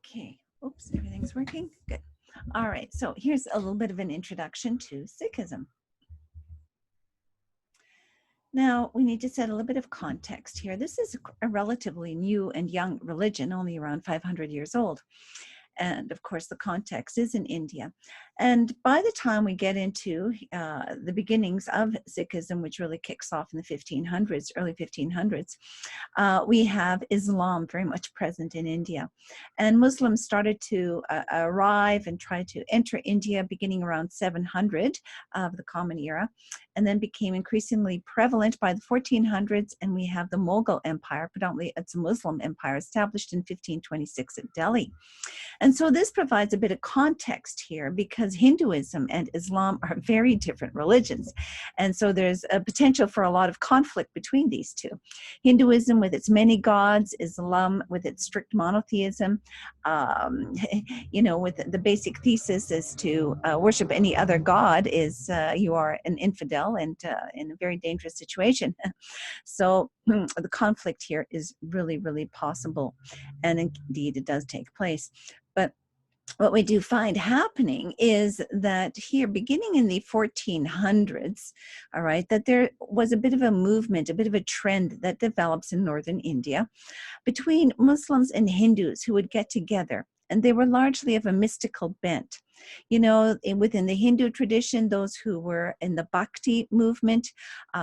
Okay. Oops, everything's working. Good. All right. So here's a little bit of an introduction to Sikhism. Now, we need to set a little bit of context here. This is a relatively new and young religion, only around 500 years old. And of course, the context is in India. And by the time we get into the beginnings of Sikhism, which really kicks off in the 1500s, early 1500s, we have Islam very much present in India. And Muslims started to arrive and try to enter India beginning around 700 of the Common Era, and then became increasingly prevalent by the 1400s. And we have the Mughal Empire, predominantly it's a Muslim empire, established in 1526 at Delhi. And so this provides a bit of context here because Hinduism and Islam are very different religions. And so there's a potential for a lot of conflict between these two. Hinduism with its many gods, Islam with its strict monotheism, with the basic thesis is to worship any other god is you are an infidel and in a very dangerous situation. So the conflict here is really, really possible. And indeed, it does take place. But what we do find happening is that here, beginning in the 1400s, all right, that there was a bit of a movement, a bit of a trend that develops in northern India between Muslims and Hindus who would get together. And they were largely of a mystical bent. Within the Hindu tradition, those who were in the Bhakti movement,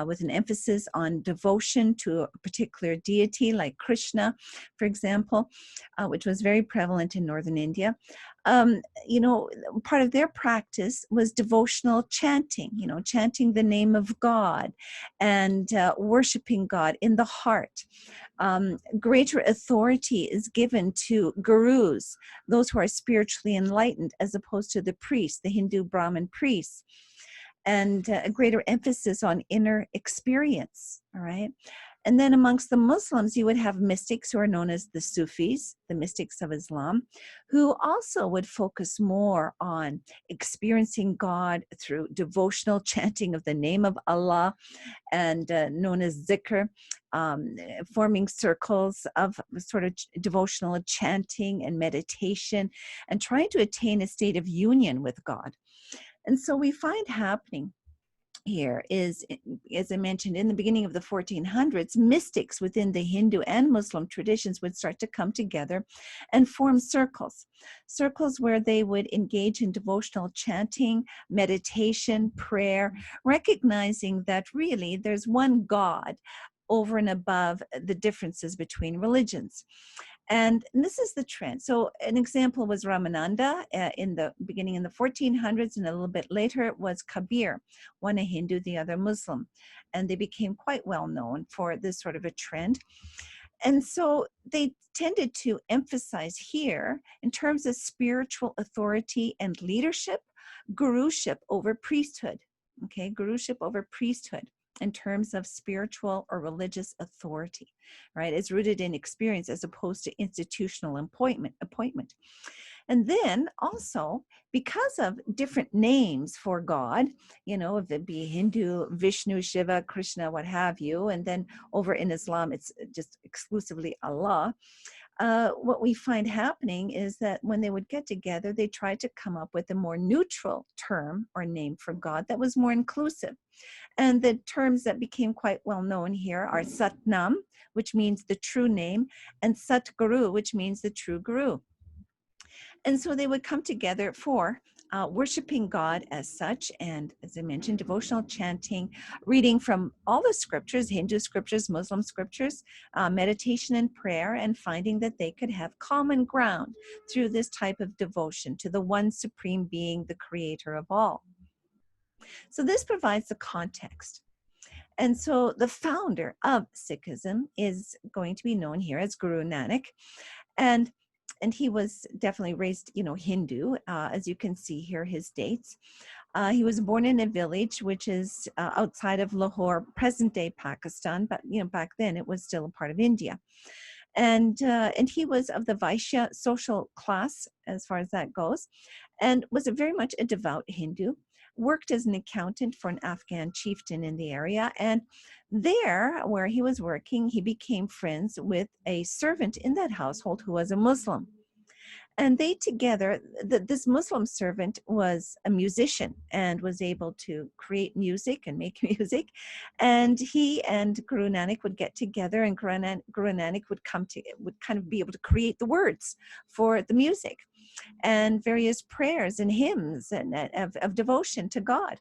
with an emphasis on devotion to a particular deity like Krishna, for example, which was very prevalent in northern India. Part of their practice was devotional chanting, chanting the name of God and worshiping God in the heart. Greater authority is given to gurus, those who are spiritually enlightened, as opposed to the priests, the Hindu Brahmin priests, and a greater emphasis on inner experience, all right? And then amongst the Muslims, you would have mystics who are known as the Sufis, the mystics of Islam, who also would focus more on experiencing God through devotional chanting of the name of Allah, and known as zikr, forming circles of sort of devotional chanting and meditation, and trying to attain a state of union with God. And so we find happening here is, as I mentioned, in the beginning of the 1400s, mystics within the Hindu and Muslim traditions would start to come together and form circles where they would engage in devotional chanting, meditation, prayer, recognizing that really there's one God over and above the differences between religions. And this is the trend. So an example was Ramananda in the beginning in the 1400s, and a little bit later it was Kabir, one a Hindu, the other Muslim. And they became quite well known for this sort of a trend. And so they tended to emphasize here, in terms of spiritual authority and leadership, guruship over priesthood. Okay, guruship over priesthood in terms of spiritual or religious authority, right? It's rooted in experience as opposed to institutional appointment. And then also, because of different names for God, if it be Hindu, Vishnu, Shiva, Krishna, what have you, and then over in Islam, it's just exclusively Allah. What we find happening is that when they would get together, they tried to come up with a more neutral term or name for God that was more inclusive. And the terms that became quite well known here are Satnam, which means the true name, and Satguru, which means the true guru. And so they would come together for worshiping God as such, and as I mentioned, devotional chanting, reading from all the scriptures, Hindu scriptures, Muslim scriptures, meditation and prayer, and finding that they could have common ground through this type of devotion to the one supreme being, the creator of all. So this provides the context. And so the founder of Sikhism is going to be known here as Guru Nanak. And he was definitely raised, Hindu, as you can see here, his dates. He was born in a village which is outside of Lahore, present-day Pakistan, but back then it was still a part of India. And he was of the Vaishya social class, as far as that goes, and was very much a devout Hindu. Worked as an accountant for an Afghan chieftain in the area, and there, where he was working, he became friends with a servant in that household who was a Muslim. And they together, this Muslim servant was a musician and was able to create music and make music. And he and Guru Nanak would get together, and Guru Nanak would would kind of be able to create the words for the music and various prayers and hymns and of devotion to God.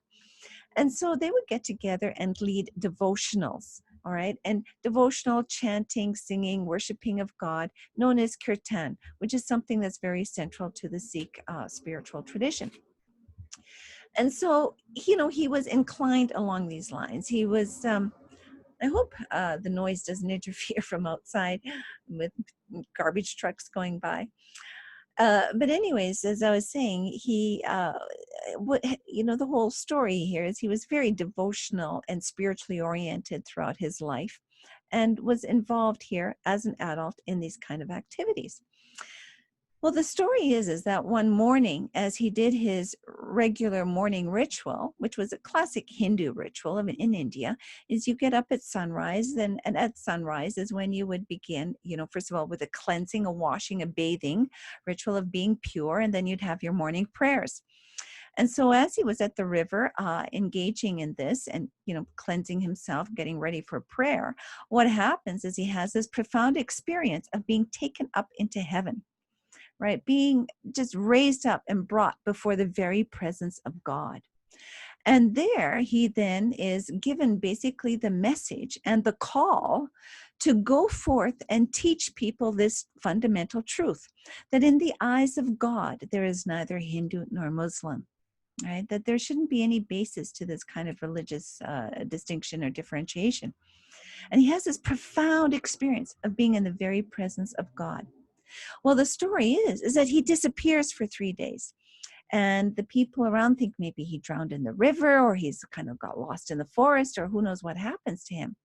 And so they would get together and lead devotionals, all right, and devotional chanting, singing, worshiping of God, known as kirtan, which is something that's very central to the Sikh spiritual tradition. And so, he was inclined along these lines. He was, I hope the noise doesn't interfere from outside with garbage trucks going by. But anyways, as I was saying, the whole story here is he was very devotional and spiritually oriented throughout his life and was involved here as an adult in these kind of activities. Well, the story is that one morning, as he did his regular morning ritual, which was a classic Hindu ritual in India, is you get up at sunrise, and at sunrise is when you would begin, first of all, with a cleansing, a washing, a bathing ritual of being pure, and then you'd have your morning prayers. And so as he was at the river, engaging in this and, cleansing himself, getting ready for prayer, what happens is he has this profound experience of being taken up into heaven. Right, being just raised up and brought before the very presence of God. And there he then is given basically the message and the call to go forth and teach people this fundamental truth, that in the eyes of God, there is neither Hindu nor Muslim. Right, that there shouldn't be any basis to this kind of religious distinction or differentiation. And he has this profound experience of being in the very presence of God. Well, the story is that he disappears for 3 days. And the people around think maybe he drowned in the river, or he's kind of got lost in the forest, or who knows what happens to him.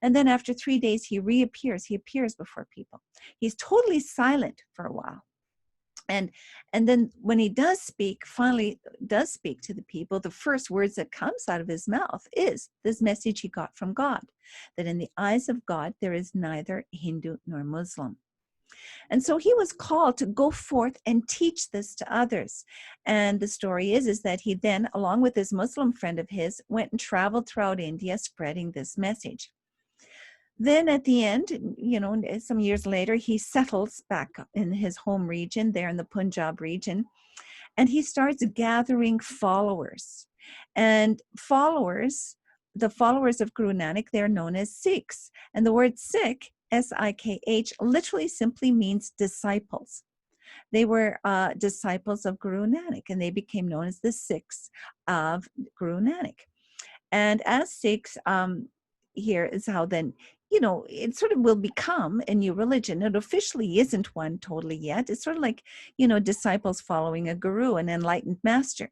And then after 3 days, he reappears. He appears before people. He's totally silent for a while. And then when he finally does speak to the people, the first words that comes out of his mouth is this message he got from God, that in the eyes of God, there is neither Hindu nor Muslim. And so he was called to go forth and teach this to others. And the story is that he then, along with this Muslim friend of his, went and traveled throughout India spreading this message. Then at the end, some years later, he settles back in his home region, there in the Punjab region, and he starts gathering followers. And the followers of Guru Nanak, they're known as Sikhs. And the word Sikh, S-I-K-H, literally simply means disciples. They were disciples of Guru Nanak, and they became known as the Sikhs of Guru Nanak. And as Sikhs, here is how then, it sort of will become a new religion. It officially isn't one totally yet. It's sort of like, disciples following a guru, an enlightened master.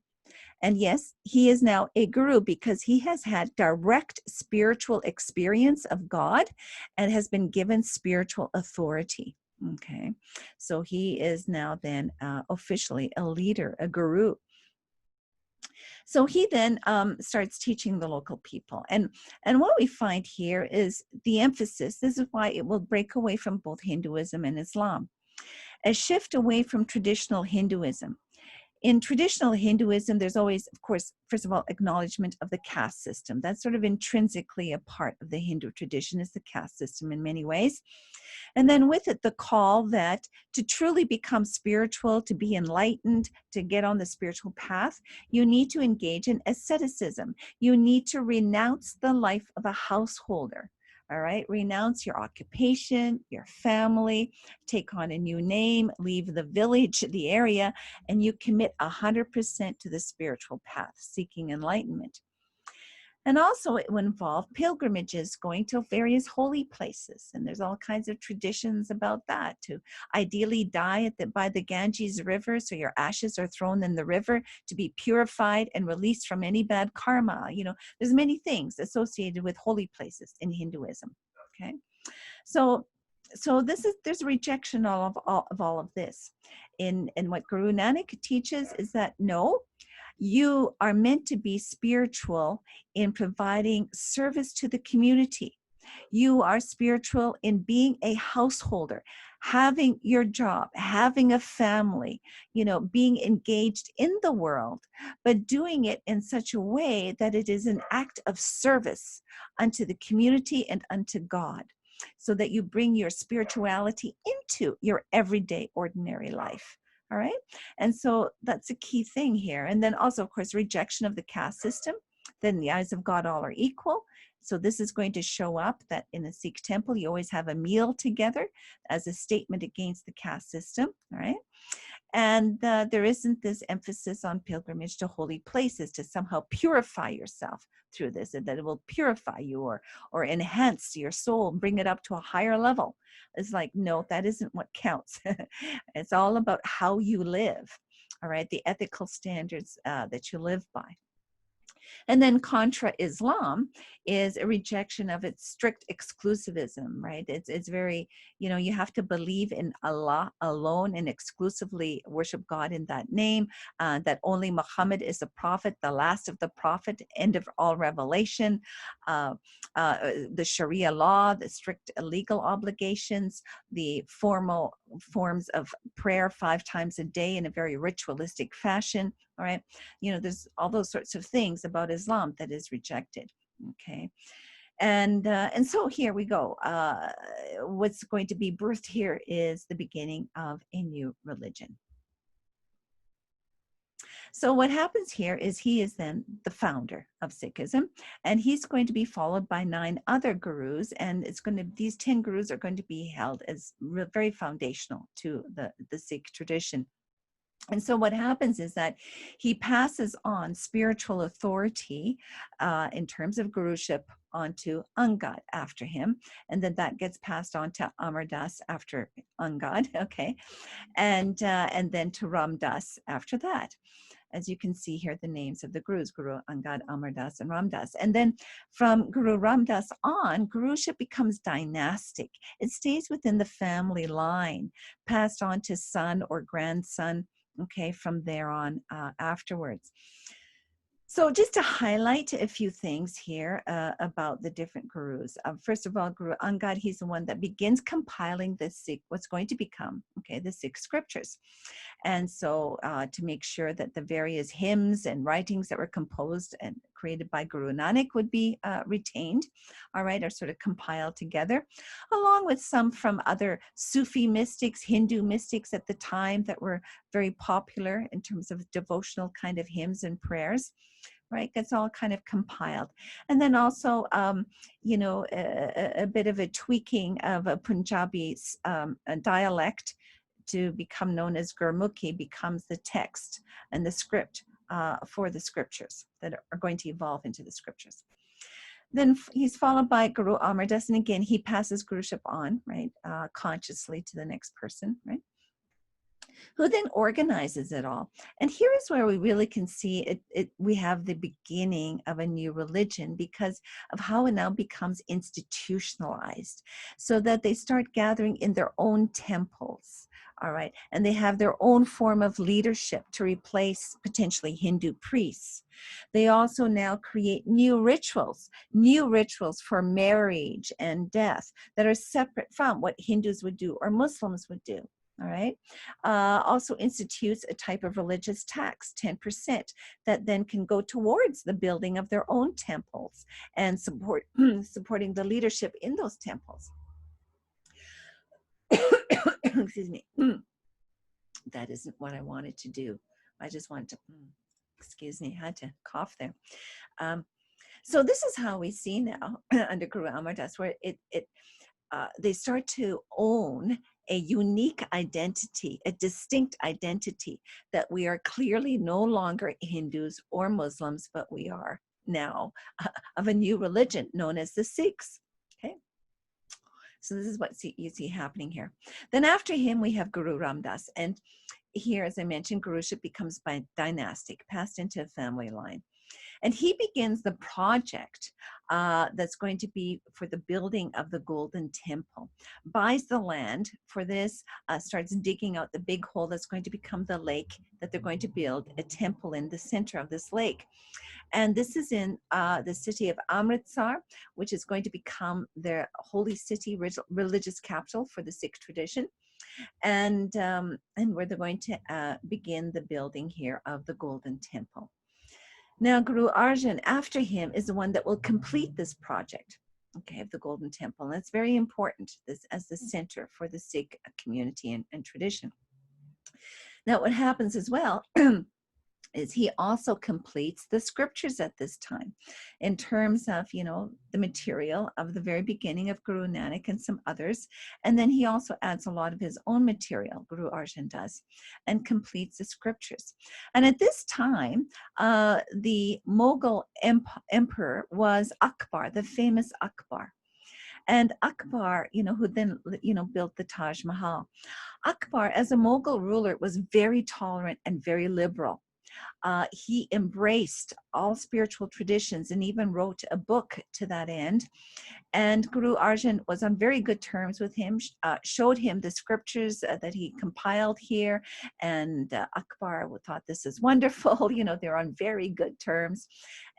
And yes, he is now a guru because he has had direct spiritual experience of God and has been given spiritual authority. Okay, so he is now then officially a leader, a guru. So he then starts teaching the local people. And what we find here is the emphasis. This is why it will break away from both Hinduism and Islam. A shift away from traditional Hinduism. In traditional Hinduism, there's always, of course, first of all, acknowledgement of the caste system. That's sort of intrinsically a part of the Hindu tradition, is the caste system in many ways. And then with it, the call that to truly become spiritual, to be enlightened, to get on the spiritual path, you need to engage in asceticism. You need to renounce the life of a householder. All right, renounce your occupation, your family, take on a new name, leave the village, the area, and you commit 100% to the spiritual path, seeking enlightenment. And also it will involve pilgrimages, going to various holy places. And there's all kinds of traditions about that, to ideally die by the Ganges River, so your ashes are thrown in the river to be purified and released from any bad karma. There's many things associated with holy places in Hinduism. Okay, so there's a rejection of all of this. And what Guru Nanak teaches is that no, you are meant to be spiritual in providing service to the community. You are spiritual in being a householder. having your job, having a family, you know, being engaged in the world, but doing it in such a way that it is an act of service unto the community and unto God, so that you bring your spirituality into your everyday, ordinary life. All right. And so that's a key thing here. And then also, of course, rejection of the caste system. Then in the eyes of God, all are equal. So this is going to show up that in a Sikh temple, you always have a meal together as a statement against the caste system. All right. And there isn't this emphasis on pilgrimage to holy places to somehow purify yourself through this, and that it will purify you or enhance your soul, bring it up to a higher level. It's like, no, that isn't what counts. It's all about how you live, all right, the ethical standards that you live by. And then contra Islam is a rejection of its strict exclusivism, right? It's very, you know, you have to believe in Allah alone and exclusively worship God in that name, that only Muhammad is the prophet, the last of the prophet, end of all revelation, the Sharia law, the strict legal obligations, the formal forms of prayer 5 times a day in a very ritualistic fashion. All right, you know, there's all those sorts of things about Islam that is rejected. Okay, and so here we go. What's going to be birthed here is the beginning of a new religion. So what happens here is he is then the founder of Sikhism, and he's going to be followed by 9 other gurus, and it's going to, these 10 gurus are going to be held as very foundational to the Sikh tradition. And so what happens is that he passes on spiritual authority in terms of guruship onto Angad after him, and then that gets passed on to Amar Das after Angad, okay, and then to Ram Das after that. As you can see here, the names of the gurus, Guru Angad, Amar Das, and Ram Das. And then from Guru Ram Das on, guruship becomes dynastic. It stays within the family line, passed on to son or grandson, okay, from there on afterwards. So just to highlight a few things here about the different gurus. First of all, Guru Angad, he's the one that begins compiling the Sikh, what's going to become, okay, the Sikh scriptures. And so to make sure that the various hymns and writings that were composed and created by Guru Nanak would be retained, all right, are sort of compiled together, along with some from other Sufi mystics, Hindu mystics at the time that were very popular in terms of devotional kind of hymns and prayers. Right, that's all kind of compiled. And then also, you know, a bit of a tweaking of a Punjabi a dialect to become known as Gurmukhi becomes the text and the script for the scriptures that are going to evolve into the scriptures. Then he's followed by Guru Amar Das, and again, he passes guruship on, right, consciously to the next person, right, who then organizes it all. And here is where we really can see we have the beginning of a new religion because of how it now becomes institutionalized, so that they start gathering in their own temples, all right, and they have their own form of leadership to replace potentially Hindu priests. They also now create new rituals for marriage and death that are separate from what Hindus would do or Muslims would do. All right. Also institutes a type of religious tax, 10%, that then can go towards the building of their own temples and supporting the leadership in those temples. Excuse me. That isn't what I wanted to do. I just wanted to, excuse me, I had to cough there. So this is how we see now under Guru Amar Das, where they start to own a unique identity, a distinct identity, that we are clearly no longer Hindus or Muslims, but we are now of a new religion known as the Sikhs. Okay, so this is what you see happening here. Then after him, we have Guru Ram Das, and here, as I mentioned, guruship becomes dynastic, passed into a family line. And he begins the project that's going to be for the building of the Golden Temple, buys the land for this, starts digging out the big hole that's going to become the lake that they're going to build a temple in the center of this lake. And this is in the city of Amritsar, which is going to become their holy city, religious capital for the Sikh tradition. And where they're going to begin the building here of the Golden Temple. Now, Guru Arjan, after him, is the one that will complete this project, okay, of the Golden Temple. And it's very important, this as the center for the Sikh community and tradition. Now, what happens as well is he also completes the scriptures at this time in terms of, the material of the very beginning of Guru Nanak and some others. And then he also adds a lot of his own material, Guru Arjan does, and completes the scriptures. And at this time, the Mughal emperor was Akbar, the famous Akbar. And Akbar, who then, built the Taj Mahal. Akbar, as a Mughal ruler, was very tolerant and very liberal. He embraced all spiritual traditions and even wrote a book to that end. And Guru Arjan was on very good terms with him, showed him the scriptures that he compiled here. And Akbar thought, this is wonderful. They're on very good terms.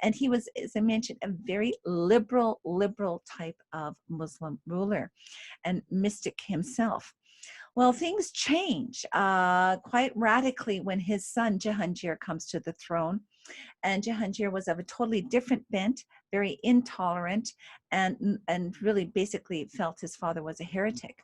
And he was, as I mentioned, a very liberal type of Muslim ruler and mystic himself. Well, things change quite radically when his son Jahangir comes to the throne. And Jahangir was of a totally different bent, very intolerant, and really basically felt his father was a heretic.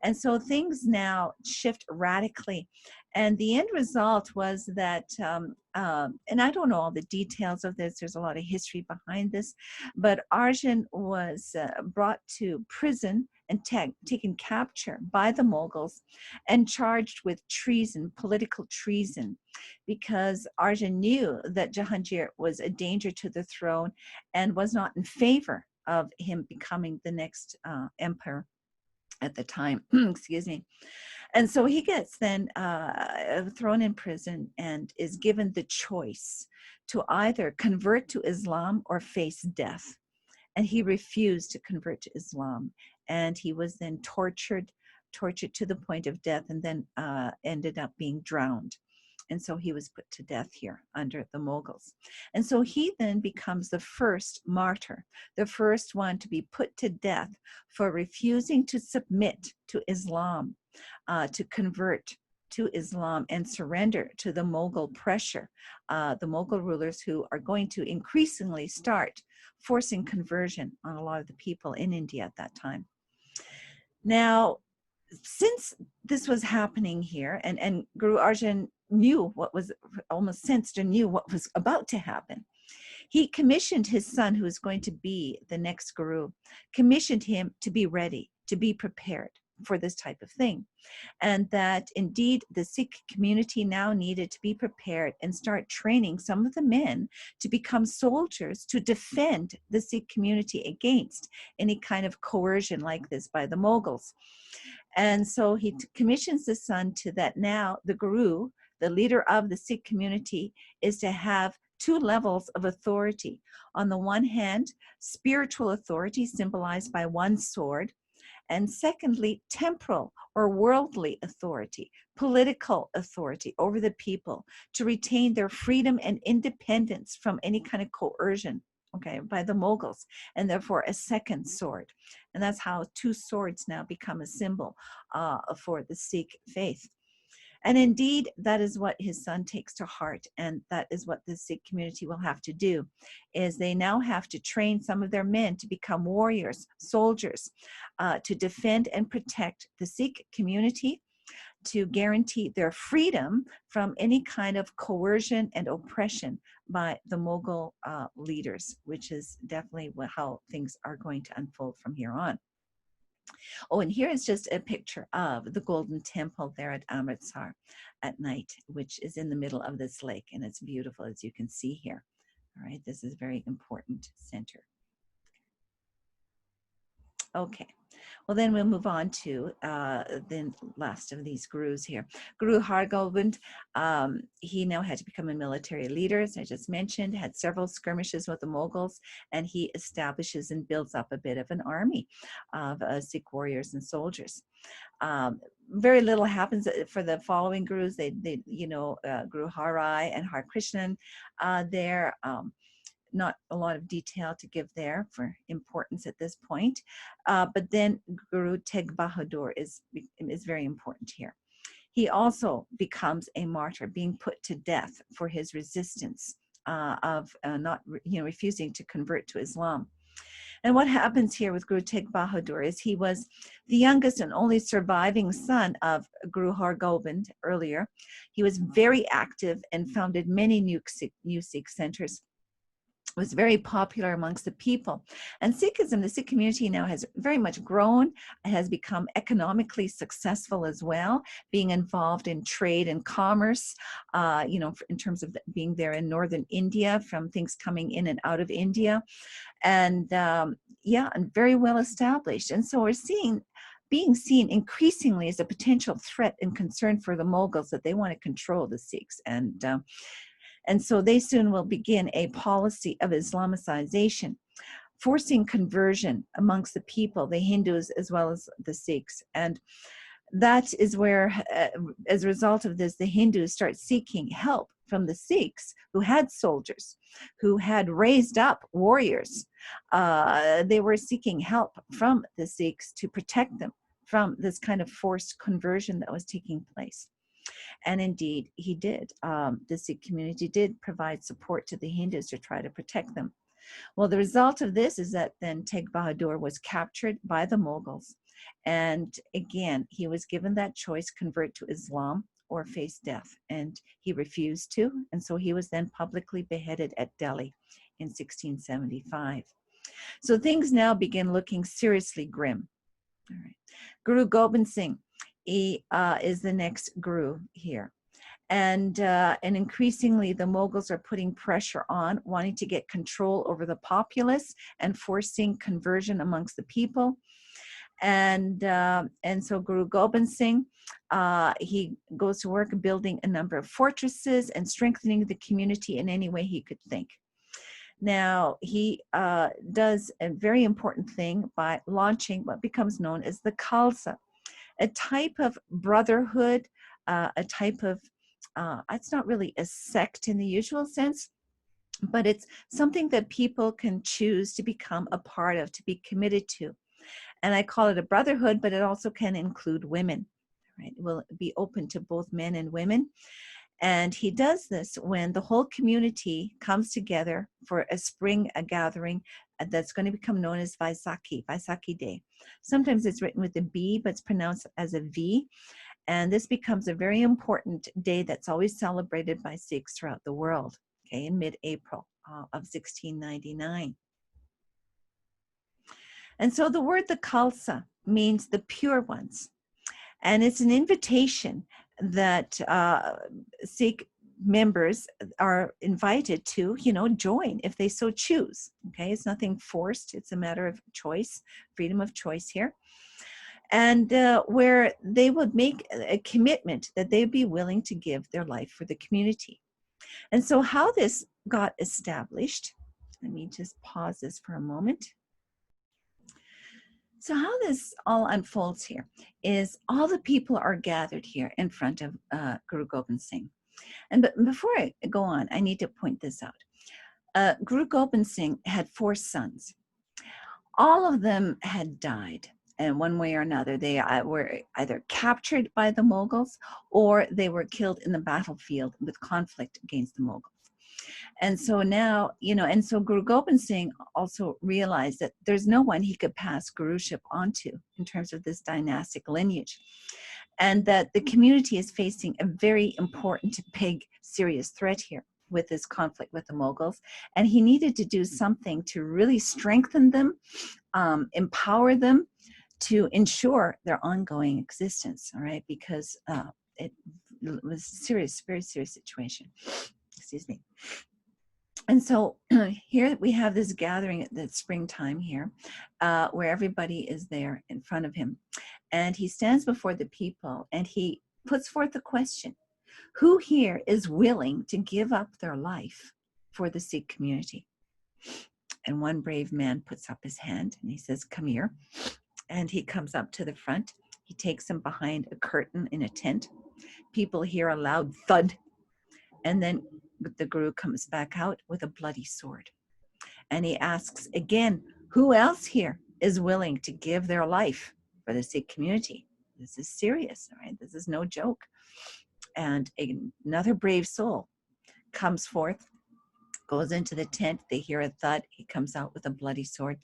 And so things now shift radically. And the end result was that, and I don't know all the details of this, there's a lot of history behind this, but Arjan was brought to prison and taken capture by the Mughals and charged with treason, political treason, because Arjan knew that Jahangir was a danger to the throne and was not in favor of him becoming the next emperor at the time. Excuse me. And so he gets then thrown in prison and is given the choice to either convert to Islam or face death. And he refused to convert to Islam. And he was then tortured to the point of death, and then ended up being drowned. And so he was put to death here under the Mughals. And so he then becomes the first martyr, the first one to be put to death for refusing to submit to Islam, to convert to Islam and surrender to the Mughal pressure, the Mughal rulers who are going to increasingly start forcing conversion on a lot of the people in India at that time. Now, since this was happening here, and Guru Arjan knew what was, almost sensed and knew what was about to happen, he commissioned his son, who was going to be the next guru, commissioned him to be ready, to be prepared for this type of thing. And that indeed the Sikh community now needed to be prepared and start training some of the men to become soldiers to defend the Sikh community against any kind of coercion like this by the Mughals. And so he commissions the son to that. Now the guru, the leader of the Sikh community, is to have two levels of authority. On the one hand, spiritual authority symbolized by one sword, and secondly, temporal or worldly authority, political authority over the people to retain their freedom and independence from any kind of coercion, okay, by the Mughals, and therefore a second sword. And that's how two swords now become a symbol for the Sikh faith. And indeed, that is what his son takes to heart, and that is what the Sikh community will have to do, is they now have to train some of their men to become warriors, soldiers, to defend and protect the Sikh community, to guarantee their freedom from any kind of coercion and oppression by the Mughal leaders, which is definitely how things are going to unfold from here on. Oh, and here is just a picture of the Golden Temple there at Amritsar at night, which is in the middle of this lake, and it's beautiful, as you can see here. All right, this is a very important center. Okay, well then we'll move on to the last of these gurus here. Guru Hargold, he now had to become a military leader, as I just mentioned, had several skirmishes with the Mughals, and he establishes and builds up a bit of an army of Sikh warriors and soldiers. Very little happens for the following gurus. They Guru Harai and Har Krishnan there. not a lot of detail to give there for importance at this point. But then Guru Tegh Bahadur is very important here. He also becomes a martyr, being put to death for his resistance of not, refusing to convert to Islam. And what happens here with Guru Tegh Bahadur is he was the youngest and only surviving son of Guru Hargobind earlier. He was very active and founded many new Sikh centers. Was very popular amongst the people. And Sikhism, the Sikh community now has very much grown. It has become economically successful as well, being involved in trade and commerce, in terms of being there in northern India, from things coming in and out of India. And and very well established. And so we're being seen increasingly as a potential threat and concern for the Mughals, that they want to control the Sikhs. And so they soon will begin a policy of Islamicization, forcing conversion amongst the people, the Hindus as well as the Sikhs. And that is where, as a result of this, the Hindus start seeking help from the Sikhs, who had soldiers, who had raised up warriors. They were seeking help from the Sikhs to protect them from this kind of forced conversion that was taking place. And indeed, he did. The Sikh community did provide support to the Hindus to try to protect them. Well, the result of this is that then Tegh Bahadur was captured by the Mughals. And again, he was given that choice, convert to Islam or face death. And he refused to. And so he was then publicly beheaded at Delhi in 1675. So things now begin looking seriously grim. All right. Guru Gobind Singh, he is the next guru here. And increasingly, the Mughals are putting pressure on, wanting to get control over the populace and forcing conversion amongst the people. And so Guru Gobind Singh, he goes to work building a number of fortresses and strengthening the community in any way he could think. Now, he does a very important thing by launching what becomes known as the Khalsa, a type of brotherhood, a type of, it's not really a sect in the usual sense, but it's something that people can choose to become a part of, to be committed to. And I call it a brotherhood, but it also can include women, right? It will be open to both men and women. And he does this when the whole community comes together for a spring gathering that's going to become known as Vaisakhi Day. Sometimes it's written with a B, but it's pronounced as a V. And this becomes a very important day that's always celebrated by Sikhs throughout the world, okay, in mid-April of 1699. And so the word the Khalsa means the pure ones. And it's an invitation that Sikh members are invited to, join if they so choose. Okay, it's nothing forced. It's a matter of choice, freedom of choice here. And where they would make a commitment that they'd be willing to give their life for the community. And so how this got established, let me just pause this for a moment. So how this all unfolds here is all the people are gathered here in front of Guru Gobind Singh. And before I go on, I need to point this out. Guru Gobind Singh had 4 sons. All of them had died in one way or another. They were either captured by the Mughals or they were killed in the battlefield with conflict against the Mughals. And so now, and so Guru Gobind Singh also realized that there's no one he could pass guruship onto in terms of this dynastic lineage. And that the community is facing a very important, big, serious threat here with this conflict with the Mughals. And he needed to do something to really strengthen them, empower them to ensure their ongoing existence, all right? Because it was a serious, very serious situation. Excuse me. And so here we have this gathering at the springtime here, where everybody is there in front of him. And he stands before the people and he puts forth the question, who here is willing to give up their life for the Sikh community? And one brave man puts up his hand and he says, come here. And he comes up to the front. He takes him behind a curtain in a tent. People hear a loud thud. And then the guru comes back out with a bloody sword. And he asks again, who else here is willing to give their life for the Sikh community? This is serious, right? This is no joke. And another brave soul comes forth, goes into the tent. They hear a thud. He comes out with a bloody sword.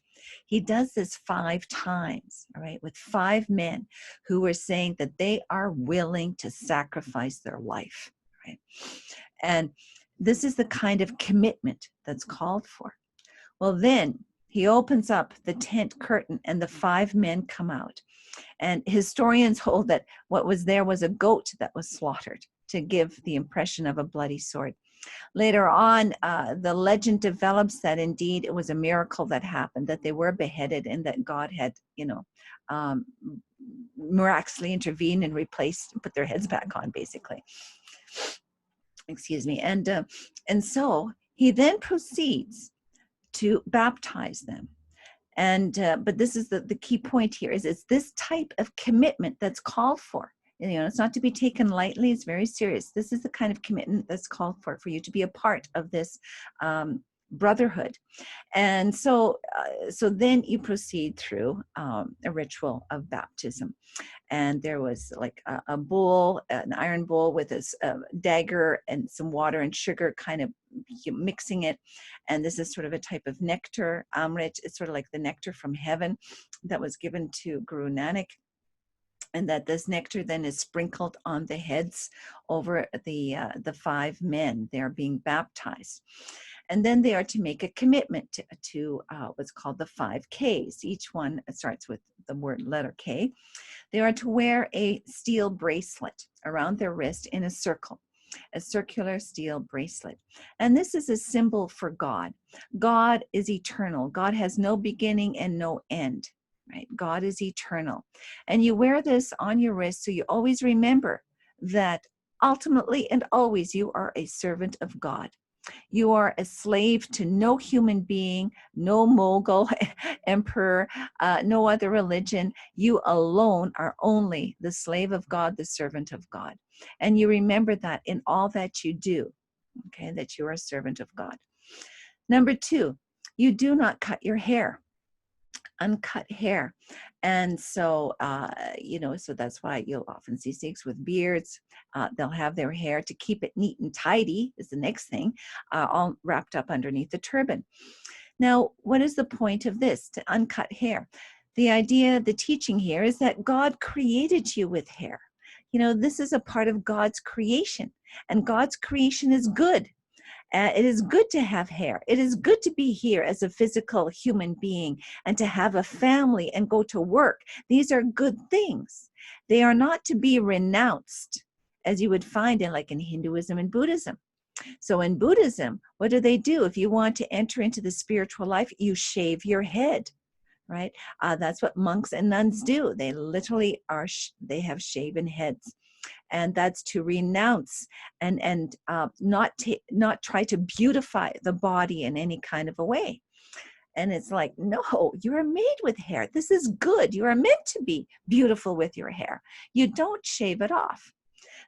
He does this 5 times, all right, with 5 men who were saying that they are willing to sacrifice their life, right? And this is the kind of commitment that's called for. Well, then he opens up the tent curtain and the 5 men come out. And historians hold that what was there was a goat that was slaughtered to give the impression of a bloody sword. Later on, the legend develops that indeed it was a miracle that happened, that they were beheaded and that God had, miraculously intervened and replaced, put their heads back on, basically. Excuse me. And so he then proceeds to baptize them. And but this is the key point here, is it's this type of commitment that's called for. It's not to be taken lightly. It's very serious. This is the kind of commitment that's called for you to be a part of this brotherhood. And so then you proceed through a ritual of baptism. And there was like a bowl, an iron bowl with a dagger and some water and sugar, kind of mixing it. And this is sort of a type of nectar, Amrit. It's sort of like the nectar from heaven that was given to Guru Nanak. And that this nectar then is sprinkled on the heads over the 5 men. They are being baptized. And then they are to make a commitment to what's called the 5 Ks. Each one starts with the word letter K. They are to wear a steel bracelet around their wrist in a circle, a circular steel bracelet. And this is a symbol for God. God is eternal. God has no beginning and no end, right? God is eternal. And you wear this on your wrist so you always remember that ultimately and always you are a servant of God. You are a slave to no human being, no Mughal emperor, no other religion. You alone are only the slave of God, the servant of God. And you remember that in all that you do, okay, that you are a servant of God. Number 2, you do not cut your hair. Uncut hair. And so, so that's why you'll often see Sikhs with beards. They'll have their hair to keep it neat and tidy is the next thing, all wrapped up underneath the turban. Now, what is the point of this, to uncut hair? The idea, the teaching here is that God created you with hair. This is a part of God's creation, and God's creation is good. It is good to have hair. It is good to be here as a physical human being and to have a family and go to work. These are good things. They are not to be renounced, as you would find in Hinduism and Buddhism. So in Buddhism, what do? If you want to enter into the spiritual life, you shave your head, right? That's what monks and nuns do. They literally they have shaven heads. And that's to renounce and not try to beautify the body in any kind of a way. And it's like, no, you are made with hair. This is good. You are meant to be beautiful with your hair. You don't shave it off.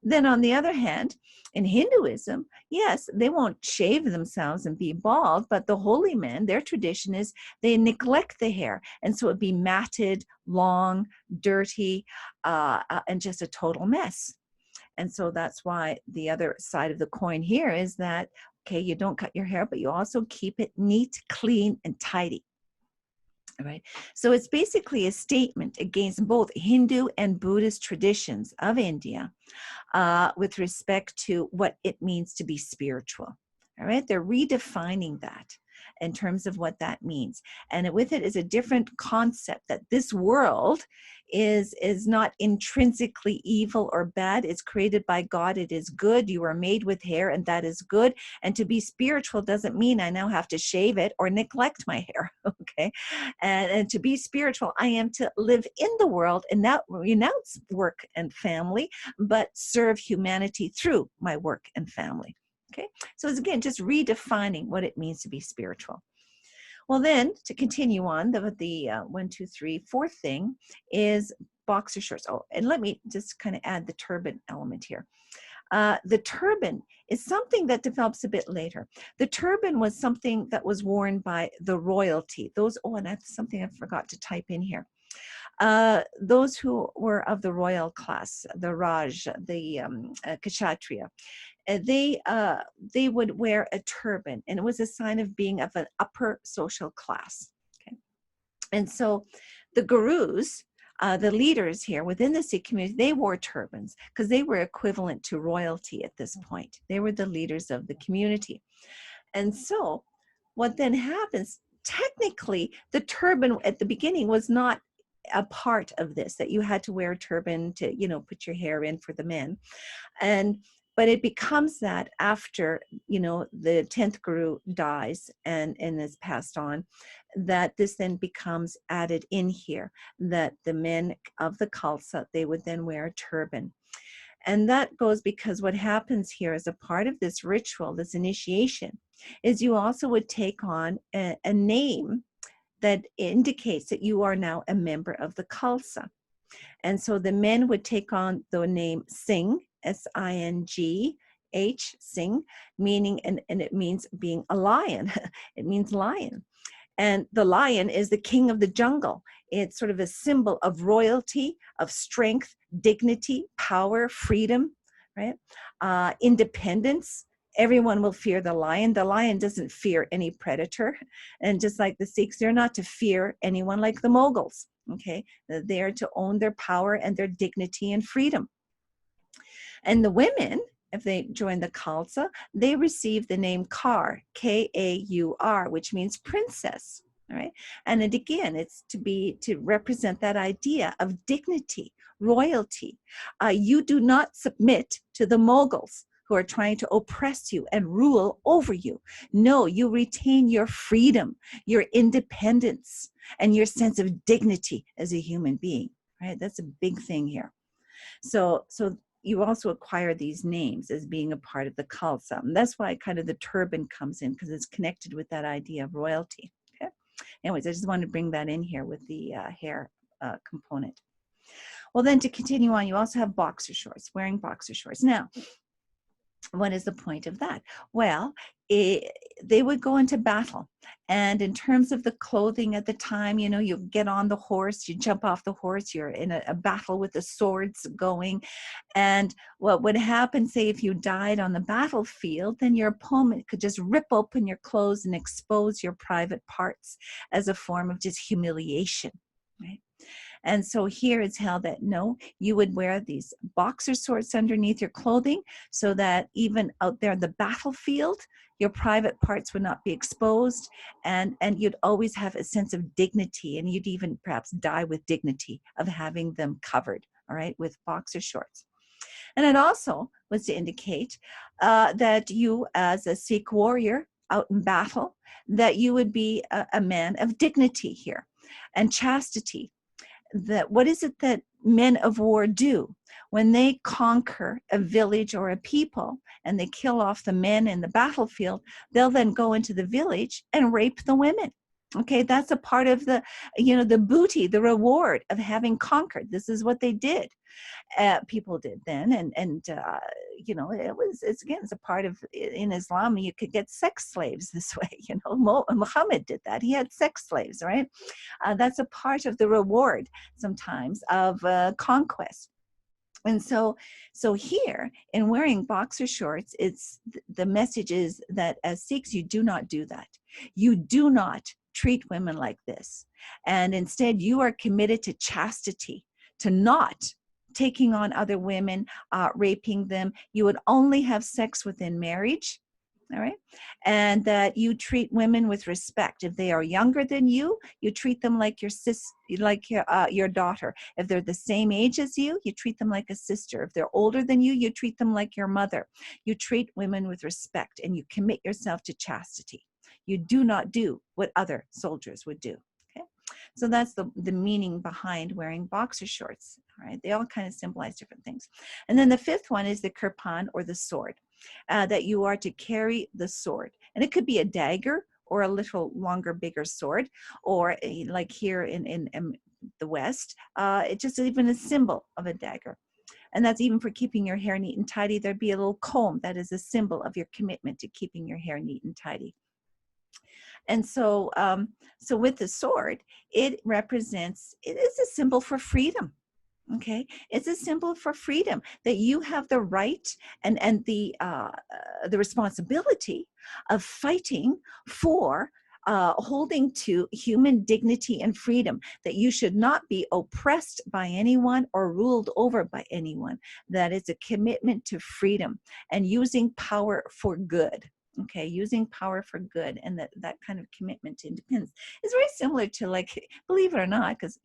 Then on the other hand, in Hinduism, yes, they won't shave themselves and be bald, but the holy men, their tradition is they neglect the hair. And so it'd be matted, long, dirty, and just a total mess. And so that's why the other side of the coin here is that, okay, you don't cut your hair, but you also keep it neat, clean, and tidy. All right. So it's basically a statement against both Hindu and Buddhist traditions of India with respect to what it means to be spiritual. All right. They're redefining that in terms of what that means. And with it is a different concept that this world is not intrinsically evil or bad. It's created by God. It is good. You are made with hair, and that is good. And to be spiritual doesn't mean I now have to shave it or neglect my hair. Okay. And to be spiritual, I am to live in the world and not renounce work and family, but serve humanity through my work and family. Okay, so it's again just redefining what it means to be spiritual. Well, then to continue on, the fourth thing is boxer shorts. Oh, and let me just kind of add the turban element here. The turban is something that develops a bit later. The turban was something that was worn by the royalty. Those, oh, and that's something I forgot to type in here. Those who were of the royal class, the Raj, the Kshatriya, they would wear a turban, and it was a sign of being of an upper social class. Okay, and so the gurus, the leaders here within the Sikh community, they wore turbans because they were equivalent to royalty at this point. They were the leaders of the community. And so what then happens, technically, the turban at the beginning was not a part of this, that you had to wear a turban to, you know, put your hair in for the men. But it becomes that after, you know, the 10th guru dies and is passed on, that this then becomes added in here, that the men of the Khalsa, they would then wear a turban. And that goes because what happens here as a part of this ritual, this initiation, is you also would take on a name that indicates that you are now a member of the Khalsa. And so the men would take on the name Singh, S-I-N-G-H, Singh, meaning, and it means being a lion. It means lion. And the lion is the king of the jungle. It's sort of a symbol of royalty, of strength, dignity, power, freedom, right? Independence. Everyone will fear the lion. The lion doesn't fear any predator. And just like the Sikhs, they're not to fear anyone like the Mughals, okay? They're there to own their power and their dignity and freedom. And the women, if they join the Khalsa, they receive the name Kaur, K-A-U-R, which means princess, all right? And again, it's to represent that idea of dignity, royalty. You do not submit to the Mughals who are trying to oppress you and rule over you. No, you retain your freedom, your independence, and your sense of dignity as a human being, right? That's a big thing here. So you also acquire these names as being a part of the Khalsa. And that's why kind of the turban comes in, because it's connected with that idea of royalty. Okay. Anyways, I just wanted to bring that in here with the hair component. Well, then to continue on, you also have boxer shorts, wearing boxer shorts. Now, what is the point of that? Well, they would go into battle. And in terms of the clothing at the time, you know, you get on the horse, you jump off the horse, you're in a battle with the swords going. And what would happen, say, if you died on the battlefield, then your opponent could just rip open your clothes and expose your private parts as a form of just humiliation, right? And so here it's held that no, you would wear these boxer shorts underneath your clothing so that even out there in the battlefield, your private parts would not be exposed, and you'd always have a sense of dignity, and you'd even perhaps die with dignity of having them covered, all right, with boxer shorts. And it also was to indicate that you, as a Sikh warrior out in battle, that you would be a man of dignity here and chastity. That what is it that men of war do when they conquer a village or a people and they kill off the men in the battlefield? They'll then go into the village and rape the women. Okay, that's a part of the, you know, the booty, the reward of having conquered. This is what they did. People did then, and you know, it's again, it's a part of, in Islam, you could get sex slaves this way. You know, Muhammad did that. He had sex slaves, right? That's a part of the reward sometimes of conquest. And so here, in wearing boxer shorts, it's the message is that as Sikhs, you do not do that. You do not treat women like this, and instead you are committed to chastity, to not taking on other women, raping them. You would only have sex within marriage, all right? And that you treat women with respect. If they are younger than you treat them like your your daughter. If they're the same age as you treat them like a sister. If they're older than you treat them like your mother. You treat women with respect, and you commit yourself to chastity. You do not do what other soldiers would do. Okay, so that's the meaning behind wearing boxer shorts. All right, they all kind of symbolize different things. And then the fifth one is the kirpan, or the sword, that you are to carry the sword. And it could be a dagger or a little longer, bigger sword, or like here in the West, it's just even a symbol of a dagger. And that's even for keeping your hair neat and tidy. There'd be a little comb that is a symbol of your commitment to keeping your hair neat and tidy. And so, so with the sword, it is a symbol for freedom. Okay, it's a symbol for freedom, that you have the right and the responsibility of fighting for holding to human dignity and freedom, that you should not be oppressed by anyone or ruled over by anyone, that it's a commitment to freedom and using power for good. Okay, using power for good, and that kind of commitment to independence is very similar to, like, believe it or not, because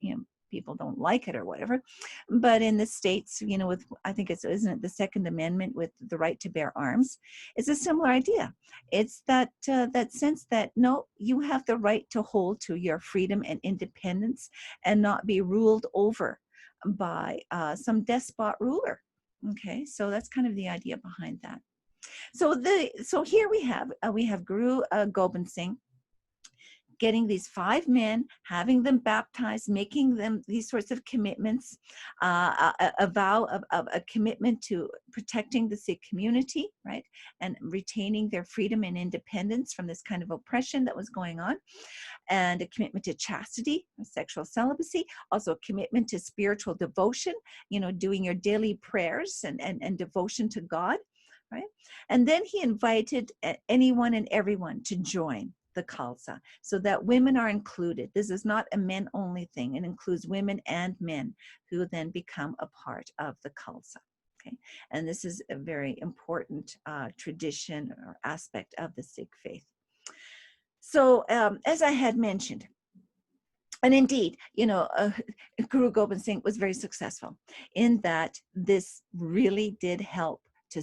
people don't like it or whatever, but in the States, with, I think isn't it the Second Amendment with the right to bear arms? It's a similar idea. It's that sense that, no, you have the right to hold to your freedom and independence and not be ruled over by some despot ruler. Okay, so that's kind of the idea behind that. So here we have Guru Gobind Singh getting these 5 men, having them baptized, making them these sorts of commitments, a vow of a commitment to protecting the Sikh community, right, and retaining their freedom and independence from this kind of oppression that was going on, and a commitment to chastity, sexual celibacy, also a commitment to spiritual devotion, doing your daily prayers and devotion to God, right? And then he invited anyone and everyone to join the Khalsa, so that women are included. This is not a men only thing. It includes women and men who then become a part of the Khalsa. Okay, and this is a very important tradition or aspect of the Sikh faith. So as I had mentioned, and indeed, Guru Gobind Singh was very successful in that this really did help to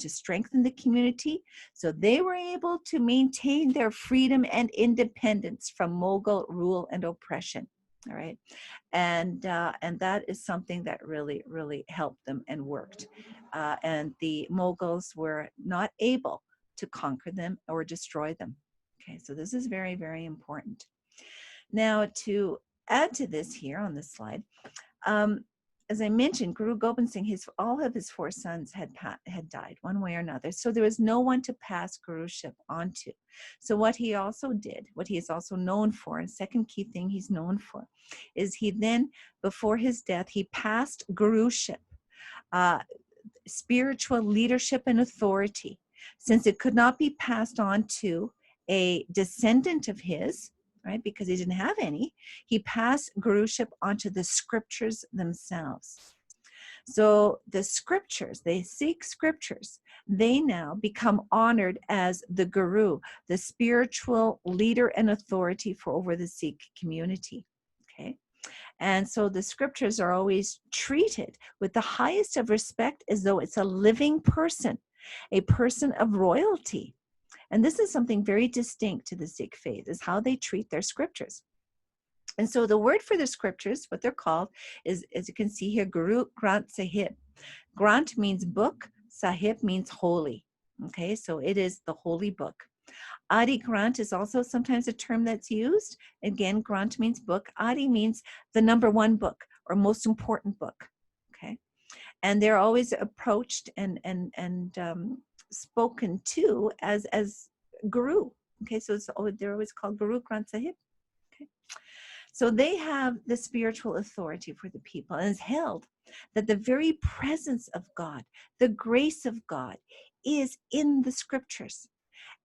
strengthen the community. So they were able to maintain their freedom and independence from Mughal rule and oppression. All right. And that is something that really, really helped them and worked. And the Mughals were not able to conquer them or destroy them. Okay, so this is very, very important. Now, to add to this here on this slide, as I mentioned, Guru Gobind Singh, all of his 4 sons had died one way or another. So there was no one to pass Guruship onto. So what he also did, what he is also known for, and second key thing he's known for, is he then, before his death, he passed Guruship, spiritual leadership and authority, since it could not be passed on to a descendant of his, right, because he didn't have any, he passed Guruship onto the scriptures themselves. So the scriptures, the Sikh scriptures, they now become honored as the Guru, the spiritual leader and authority for over the Sikh community. Okay. And so the scriptures are always treated with the highest of respect, as though it's a living person, a person of royalty. And this is something very distinct to the Sikh faith, is how they treat their scriptures. And so the word for the scriptures, what they're called, is, as you can see here, Guru Granth Sahib. Granth means book, Sahib means holy. Okay, so it is the holy book. Adi Granth is also sometimes a term that's used. Again, Granth means book. Adi means the number 1 book or most important book. Okay, and they're always approached and spoken to as Guru. Okay, so they're always called Guru Granth Sahib. Okay, so they have the spiritual authority for the people, and it's held that the very presence of God, the grace of God, is in the scriptures.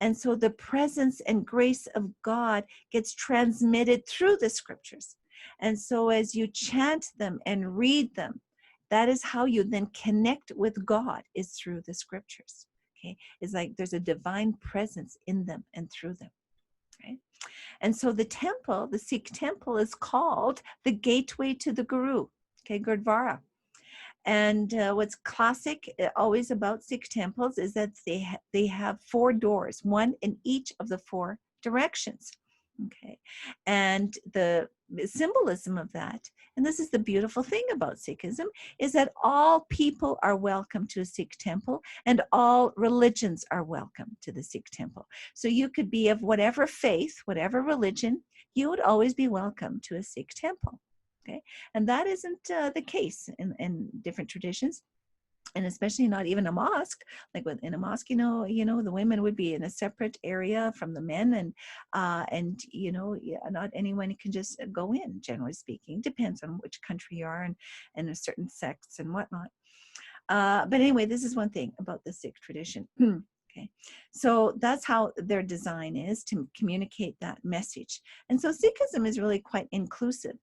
And so the presence and grace of God gets transmitted through the scriptures. And so as you chant them and read them, that is how you then connect with God, is through the scriptures. Okay, it's like there's a divine presence in them and through them. Right? And so the temple, the Sikh temple, is called the gateway to the Guru. Okay, Gurdwara. And what's classic always about Sikh temples is that they have 4 doors, one in each of the 4 directions. Okay, and the symbolism of that, and this is the beautiful thing about Sikhism, is that all people are welcome to a Sikh temple, and all religions are welcome to the Sikh temple. So you could be of whatever faith, whatever religion, you would always be welcome to a Sikh temple. Okay, and that isn't the case in different traditions, and especially not even a mosque. Like in a mosque, the women would be in a separate area from the men, and yeah, not anyone can just go in. Generally speaking, depends on which country you are and a certain sects and whatnot. But anyway, this is one thing about the Sikh tradition. Okay, so that's how their design is, to communicate that message. And so Sikhism is really quite inclusive.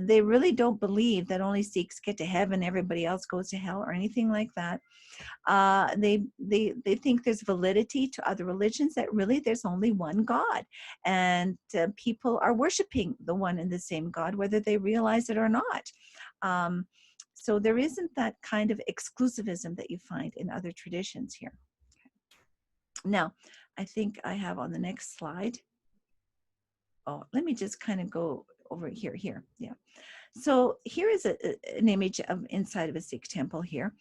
They really don't believe that only Sikhs get to heaven, everybody else goes to hell, or anything like that. They think there's validity to other religions, that really there's only one God, and people are worshiping the one and the same God, whether they realize it or not. So there isn't that kind of exclusivism that you find in other traditions here. Now, I think I have on the next slide. Oh, let me just kind of go over here. Yeah. So here is an image of inside of a Sikh temple here.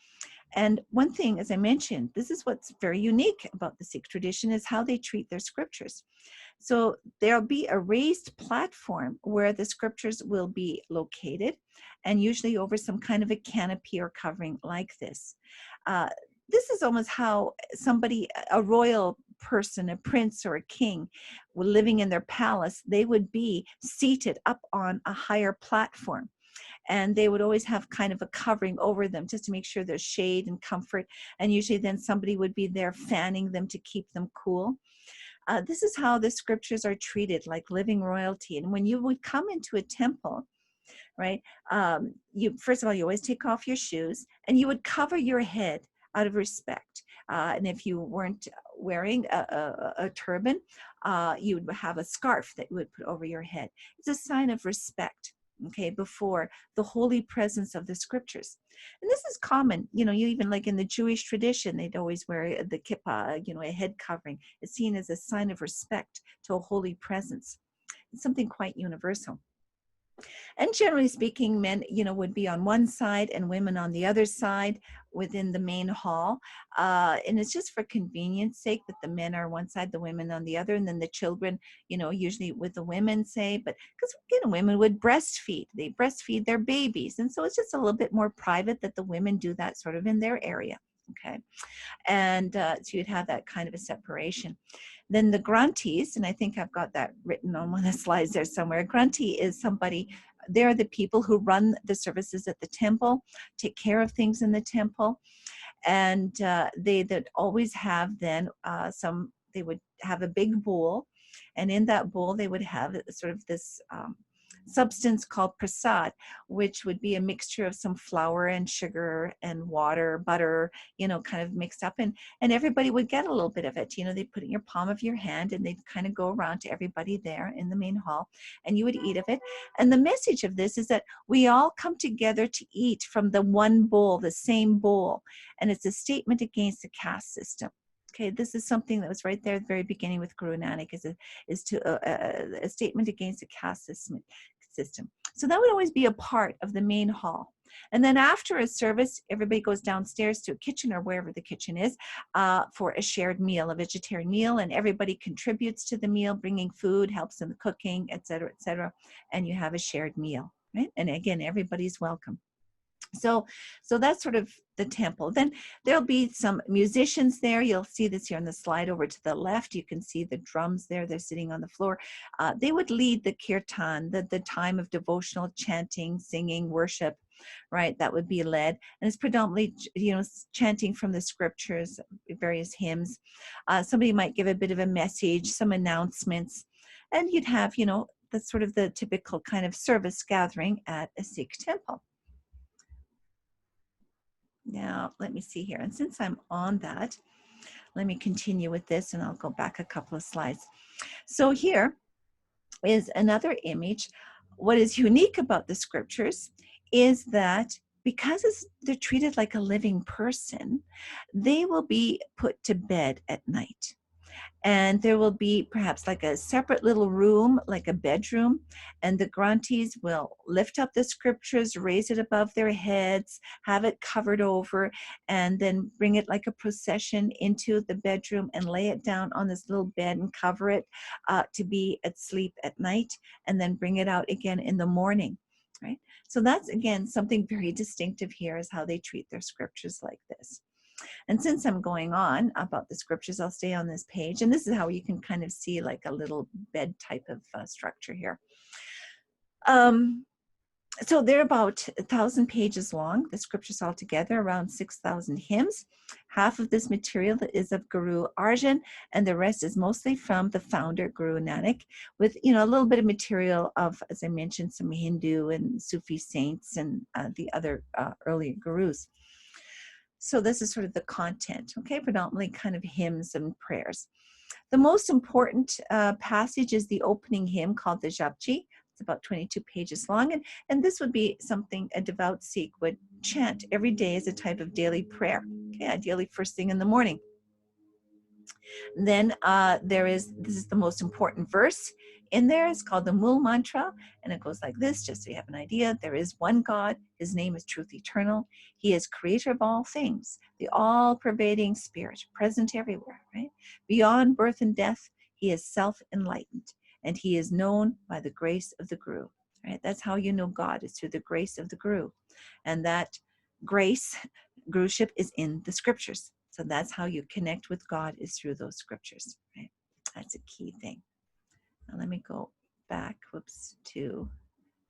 And one thing, as I mentioned, this is what's very unique about the Sikh tradition, is how they treat their scriptures. So there'll be a raised platform where the scriptures will be located, and usually over some kind of a canopy or covering like this. This is almost how somebody, a royal person, a prince or a king, living in their palace, they would be seated up on a higher platform. And they would always have kind of a covering over them just to make sure there's shade and comfort. And usually then somebody would be there fanning them to keep them cool. This is how the scriptures are treated, like living royalty. And when you would come into a temple, right, you, first of all, you always take off your shoes, and you would cover your head out of respect. And if you weren't wearing a turban, you would have a scarf that you would put over your head. It's a sign of respect, okay, before the holy presence of the scriptures. And this is common, you even like in the Jewish tradition, they'd always wear the kippah, a head covering. It's seen as a sign of respect to a holy presence. It's something quite universal. And generally speaking, men, would be on one side and women on the other side within the main hall. And it's just for convenience sake that the men are one side, the women on the other, and then the children, usually with the women, say, but because, women would breastfeed. They breastfeed their babies. And so it's just a little bit more private that the women do that sort of in their area. Okay. And so you'd have that kind of a separation. Then the Granthis, and I think I've got that written on one of the slides there somewhere. Granthi is somebody, they're the people who run the services at the temple, take care of things in the temple. And they that always have then they would have a big bowl. And in that bowl, they would have sort of this substance called Prasad, which would be a mixture of some flour and sugar and water, butter, kind of mixed up. And everybody would get a little bit of it. They'd put it in your palm of your hand, and they'd kind of go around to everybody there in the main hall, and you would eat of it. And the message of this is that we all come together to eat from the one bowl, the same bowl. And it's a statement against the caste system. Okay, this is something that was right there at the very beginning with Guru Nanak, is a statement against the caste system. So that would always be a part of the main hall. And then after a service, everybody goes downstairs to a kitchen or wherever the kitchen is for a shared meal, a vegetarian meal, and everybody contributes to the meal, bringing food, helps in the cooking, etc., and you have a shared meal, right? And again, everybody's welcome. So that's sort of the temple. Then there'll be some musicians there. You'll see this here on the slide over to the left. You can see the drums there. They're sitting on the floor. They would lead the kirtan, the time of devotional chanting, singing, worship, right? That would be led. And it's predominantly, chanting from the scriptures, various hymns. Somebody might give a bit of a message, some announcements. And you'd have, that's sort of the typical kind of service gathering at a Sikh temple. Now, let me see here. And since I'm on that, let me continue with this, and I'll go back a couple of slides. So here is another image. What is unique about the scriptures is that because they're treated like a living person, they will be put to bed at night. And there will be perhaps like a separate little room, like a bedroom, and the Granthis will lift up the scriptures, raise it above their heads, have it covered over, and then bring it like a procession into the bedroom and lay it down on this little bed and cover it to be at sleep at night, and then bring it out again in the morning. right? So that's, again, something very distinctive here is how they treat their scriptures like this. And since I'm going on about the scriptures, I'll stay on this page. And this is how you can kind of see like a little bed type of structure here. So they're about 1,000 pages long, the scriptures altogether, around 6,000 hymns. Half of this material is of Guru Arjan, and the rest is mostly from the founder, Guru Nanak, with, a little bit of material of, as I mentioned, some Hindu and Sufi saints and the other earlier gurus. So this is sort of the content, okay, predominantly kind of hymns and prayers. The most important passage is the opening hymn called the Japji. It's about 22 pages long, and this would be something a devout Sikh would chant every day as a type of daily prayer, okay, ideally first thing in the morning. Then this is the most important verse in there. It's called the Mool Mantra, and it goes like this, just so you have an idea. There is one God. His name is truth eternal. He is creator of all things, the all-pervading spirit, present everywhere, right? Beyond birth and death, he is self-enlightened, and he is known by the grace of the Guru, right? That's how you know God, is through the grace of the Guru. And that grace, Guruship, is in the scriptures. So that's how you connect with God, is through those scriptures, right? That's a key thing. Now let me go back, to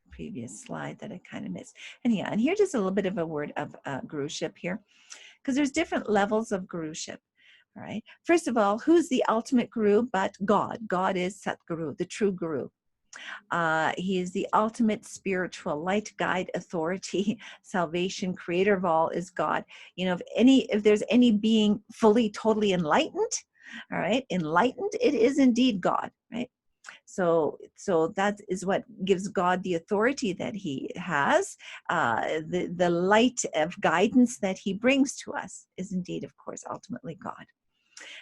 the previous slide that I kind of missed. And here just a little bit of a word of Guruship here, because there's different levels of Guruship, all right? First of all, who's the ultimate Guru but God? God is Satguru, the true Guru. He is the ultimate spiritual light, guide, authority, salvation, creator of all is God. If there's any being fully, totally enlightened, all right, enlightened, it is indeed God, right? So that is what gives God the authority that he has. The light of guidance that he brings to us is indeed, of course, ultimately God.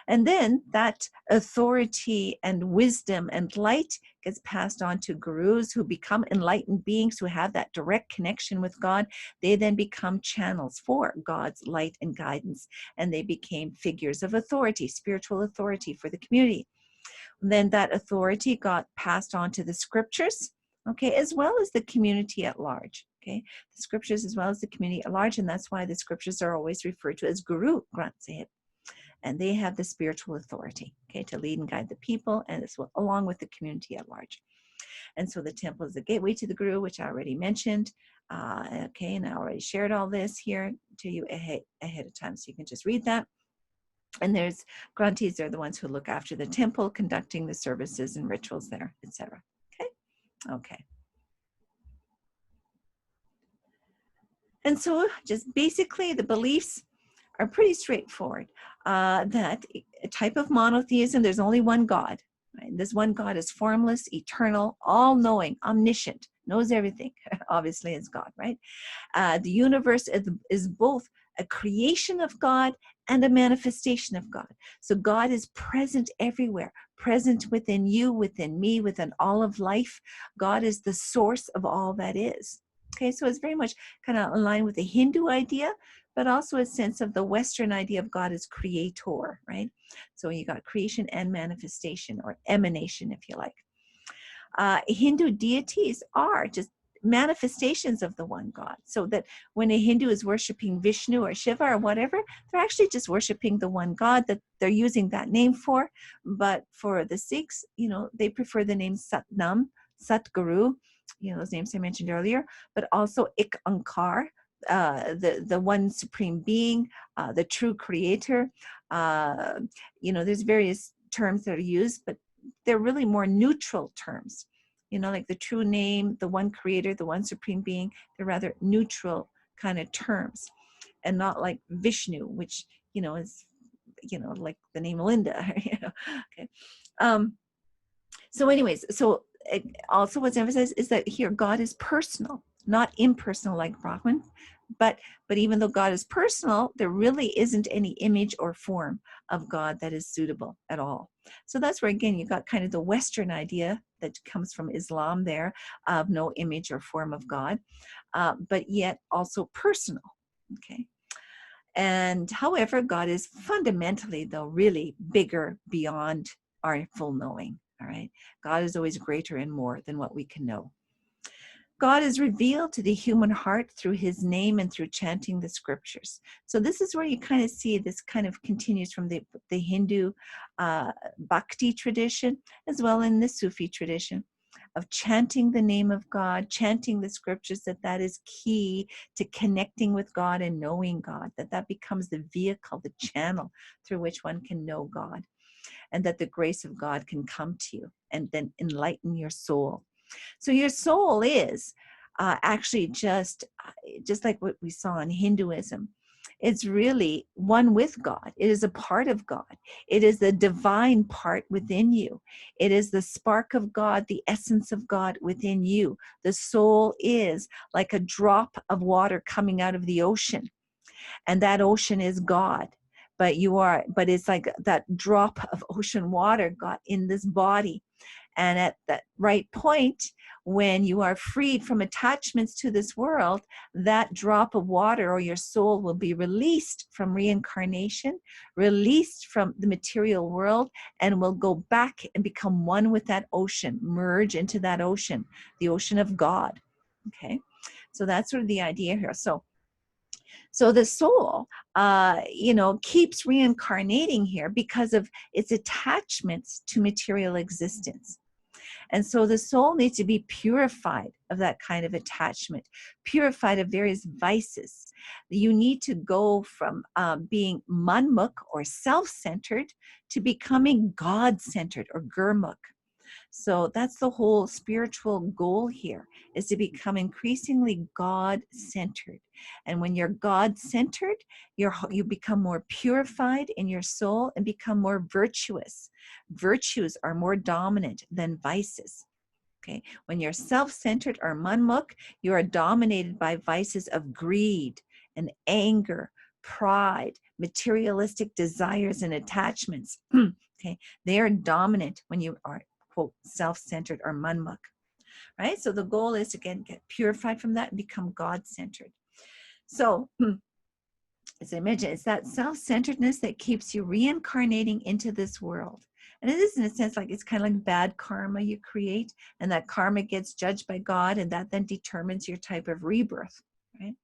And then that authority and wisdom and light gets passed on to gurus, who become enlightened beings who have that direct connection with God. They then become channels for God's light and guidance, and they became figures of authority, spiritual authority for the community. Then that authority got passed on to the scriptures, okay, as well as the community at large. Okay, the scriptures as well as the community at large, and that's why the scriptures are always referred to as Guru Granth Sahib. And they have the spiritual authority, okay, to lead and guide the people, and as well, along with the community at large. And so the temple is the gateway to the Guru, which I already mentioned. Okay, and I already shared all this here to you ahead of time, so you can just read that. And there's Granthis, they're the ones who look after the temple, conducting the services and rituals there, etc. Okay. And so just basically the beliefs are pretty straightforward. That a type of monotheism, there's only one God. Right? This one God is formless, eternal, all-knowing, omniscient, knows everything. Obviously, it's God, right? The universe is both a creation of God and a manifestation of God. So God is present everywhere, present within you, within me, within all of life. God is the source of all that is. Okay, so it's very much kind of in line with the Hindu idea, but also a sense of the Western idea of God as creator, right? So you got creation and manifestation, or emanation, if you like. Hindu deities are just manifestations of the one God. So that when a Hindu is worshiping Vishnu or Shiva or whatever, they're actually just worshiping the one God that they're using that name for. But for the Sikhs, they prefer the name Satnam, Satguru, those names I mentioned earlier, but also Ik Ankar, the one supreme being, the true creator. There's various terms that are used, but they're really more neutral terms. Like the true name, the one creator, the one supreme being, they're rather neutral kind of terms, and not like Vishnu, which, is, like the name Linda. Okay. So anyways, also what's emphasized is that here God is personal, not impersonal like Brahman, but even though God is personal, there really isn't any image or form of God that is suitable at all. So that's where, again, you got kind of the Western idea that comes from Islam there, of no image or form of God, but yet also personal, okay? And however, God is fundamentally, though, really bigger beyond our full knowing, all right? God is always greater and more than what we can know. God is revealed to the human heart through his name and through chanting the scriptures. So this is where you kind of see this kind of continues from the Hindu bhakti tradition, as well in the Sufi tradition, of chanting the name of God, chanting the scriptures, that is key to connecting with God and knowing God, that becomes the vehicle, the channel through which one can know God, and that the grace of God can come to you and then enlighten your soul. So your soul is actually just like what we saw in Hinduism. It's really one with God. It is a part of God. It is the divine part within you. It is the spark of God, the essence of God within you. The soul is like a drop of water coming out of the ocean, and that ocean is God. But it's like that drop of ocean water got in this body. And at that right point, when you are freed from attachments to this world, that drop of water, or your soul, will be released from reincarnation, released from the material world, and will go back and become one with that ocean, merge into that ocean, the ocean of God. Okay, so that's sort of the idea here. So the soul, keeps reincarnating here because of its attachments to material existence. And so the soul needs to be purified of that kind of attachment, purified of various vices. You need to go from being manmukh, or self-centered, to becoming God-centered, or gurmukh. So that's the whole spiritual goal here, is to become increasingly God-centered. And when you're God-centered, you become more purified in your soul and become more virtuous. Virtues are more dominant than vices. Okay, when you're self-centered, or manmukh, you are dominated by vices of greed and anger, pride, materialistic desires and attachments. Okay, they are dominant when you are, quote, self-centered or manmukh, right? So the goal is to get purified from that and become God-centered. So as I mentioned, it's that self-centeredness that keeps you reincarnating into this world. And it is, in a sense, like it's kind of like bad karma you create, and that karma gets judged by God, and that then determines your type of rebirth, right?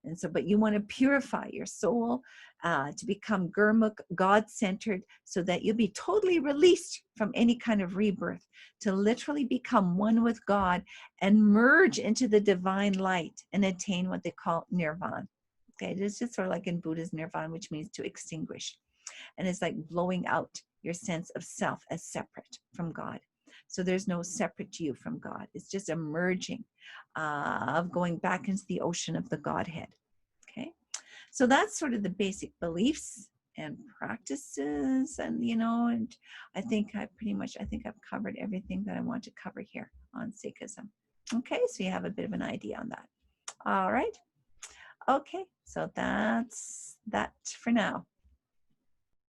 And so, but you want to purify your soul to become gurmukh, God-centered, so that you'll be totally released from any kind of rebirth, to literally become one with God and merge into the divine light and attain what they call nirvana. Okay, it's just sort of like in Buddha's nirvana, which means to extinguish. And it's like blowing out your sense of self as separate from God. So there's no separate you from God. It's just a merging of going back into the ocean of the Godhead. Okay, so that's sort of the basic beliefs and practices, and and I think I've covered everything that I want to cover here on Sikhism. Okay, so you have a bit of an idea on that. All right. Okay, so that's that for now.